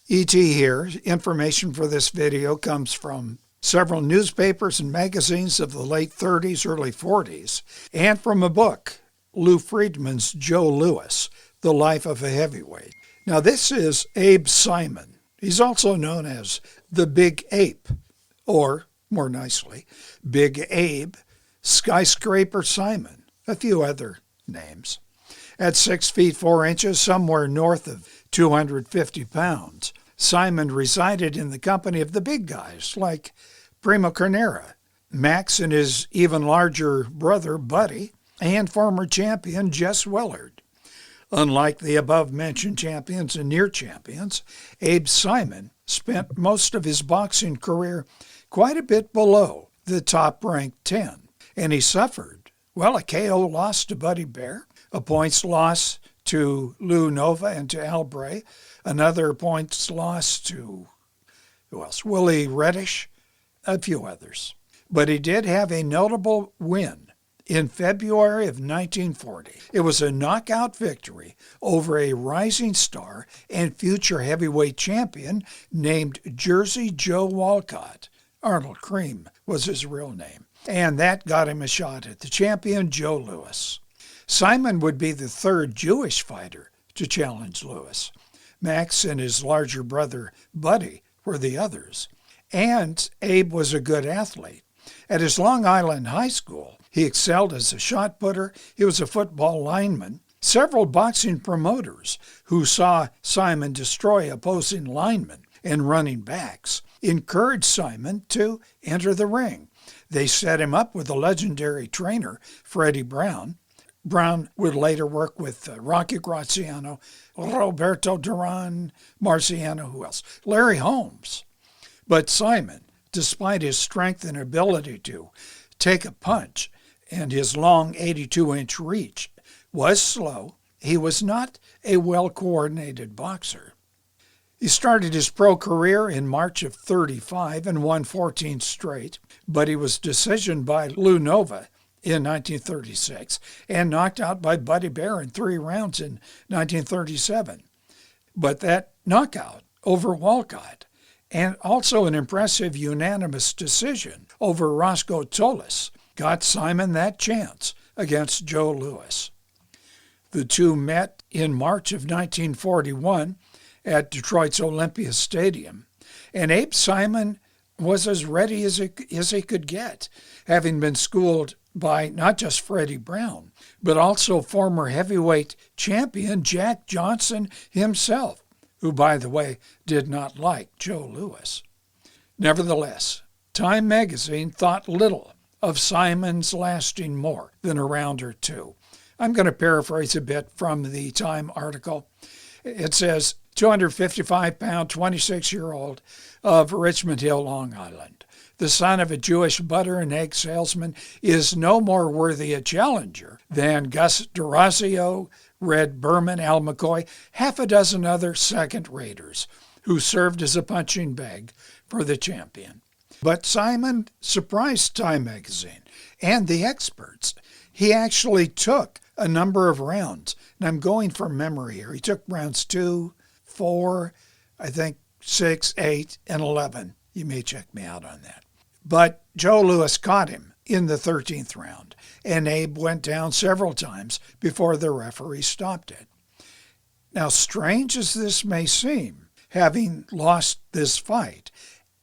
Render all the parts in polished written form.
E.T. here. Information for this video comes from several newspapers and magazines of the late 30s, early 40s, and from a book, Lou Friedman's Joe Louis, The Life of a Heavyweight. Now this is Abe Simon. He's also known as the Big Ape, or more nicely, Big Abe, Skyscraper Simon, a few other names. At 6 feet 4 inches, somewhere north of 250 pounds, Simon resided in the company of the big guys like Primo Carnera, Max and his even larger brother Buddy, and former champion Jess Willard. Unlike the above-mentioned champions and near champions, Abe Simon spent most of his boxing career quite a bit below the top-ranked 10, and he suffered, a KO loss to Buddy Bear, a points loss to Lou Nova and to Al Bray, another points loss to, Willie Reddish, a few others. But he did have a notable win in February of 1940. It was a knockout victory over a rising star and future heavyweight champion named Jersey Joe Walcott. Arnold Cream was his real name. And that got him a shot at the champion, Joe Louis. Simon would be the third Jewish fighter to challenge Louis. Max and his larger brother, Buddy, were the others. And Abe was a good athlete. At his Long Island high school, he excelled as a shot putter. He was a football lineman. Several boxing promoters who saw Simon destroy opposing linemen and running backs encouraged Simon to enter the ring. They set him up with a legendary trainer, Freddie Brown. Brown would later work with Rocky Graziano, Roberto Duran, Marciano, who else? Larry Holmes. But Simon, despite his strength and ability to take a punch and his long 82-inch reach, was slow. He was not a well-coordinated boxer. He started his pro career in March of 35 and won 14 straight, but he was decisioned by Lou Nova in 1936 and knocked out by Buddy Bear in 3 rounds in 1937. But that knockout over Walcott, and also an impressive unanimous decision over Roscoe Tolis, got Simon that chance against Joe Louis. The two met in March of 1941 at Detroit's Olympia Stadium, and Abe Simon was as ready as he could get, having been schooled by not just Freddie Brown, but also former heavyweight champion Jack Johnson himself, who, by the way, did not like Joe Louis. Nevertheless, Time magazine thought little of Simon's lasting more than a round or two. I'm going to paraphrase a bit from the Time article. It says, 255-pound, 26-year-old of Richmond Hill, Long Island, the son of a Jewish butter and egg salesman, is no more worthy a challenger than Gus D'Orazio, Red Berman, Al McCoy, half a dozen other second-raters who served as a punching bag for the champion. But Simon surprised Time magazine and the experts. He actually took a number of rounds, and I'm going from memory here. He took rounds 2, 4, 6, 8, and 11. You may check me out on that. But Joe Louis caught him in the 13th round, and Abe went down several times before the referee stopped it. Now, strange as this may seem, having lost this fight,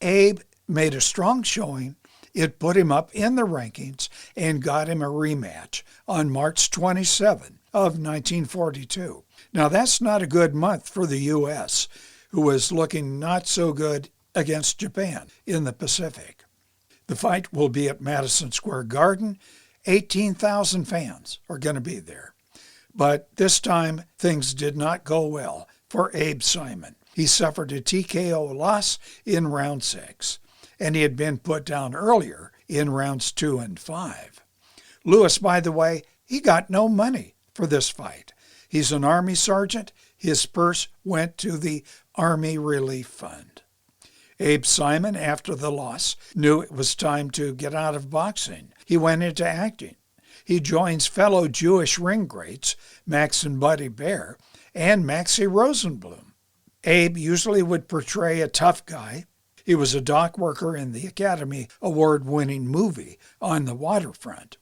Abe made a strong showing. It put him up in the rankings and got him a rematch on March 27 of 1942. Now, that's not a good month for the U.S., who was looking not so good against Japan in the Pacific. The fight will be at Madison Square Garden. 18,000 fans are going to be there. But this time, things did not go well for Abe Simon. He suffered a TKO loss in round 6, and he had been put down earlier in rounds 2 and 5. Louis, by the way, he got no money for this fight. He's an Army sergeant. His purse went to the Army Relief Fund. Abe Simon, after the loss, knew it was time to get out of boxing. He went into acting. He joins fellow Jewish ring greats, Max and Buddy Bear, and Maxie Rosenblum. Abe usually would portray a tough guy. He was a dock worker in the Academy Award-winning movie On the Waterfront.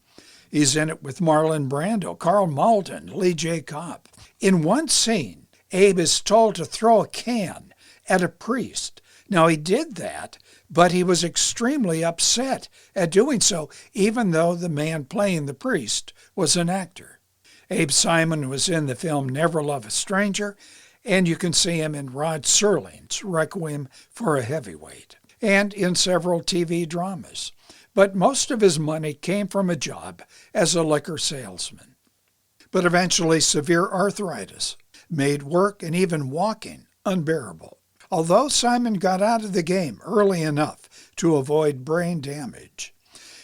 He's in it with Marlon Brando, Carl Malden, Lee J. Cobb. In one scene, Abe is told to throw a can at a priest. Now, he did that, but he was extremely upset at doing so, even though the man playing the priest was an actor. Abe Simon was in the film Never Love a Stranger, and you can see him in Rod Serling's Requiem for a Heavyweight, and in several TV dramas. But most of his money came from a job as a liquor salesman. But eventually severe arthritis made work and even walking unbearable. Although Simon got out of the game early enough to avoid brain damage,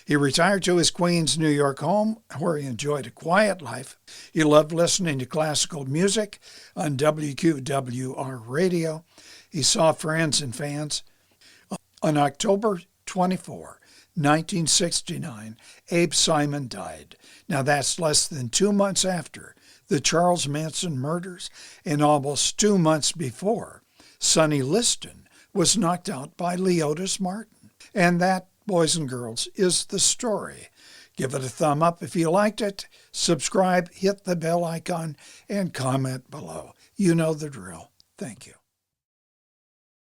he retired to his Queens, New York home, where he enjoyed a quiet life. He loved listening to classical music on WQWR radio. He saw friends and fans. On October 24, 1969, Abe Simon died. Now that's less than 2 months after the Charles Manson murders and almost 2 months before Sonny Liston was knocked out by Leotis Martin. And that, boys and girls, is the story. Give it a thumb up if you liked it. Subscribe, hit the bell icon, and comment below. You know the drill. Thank you.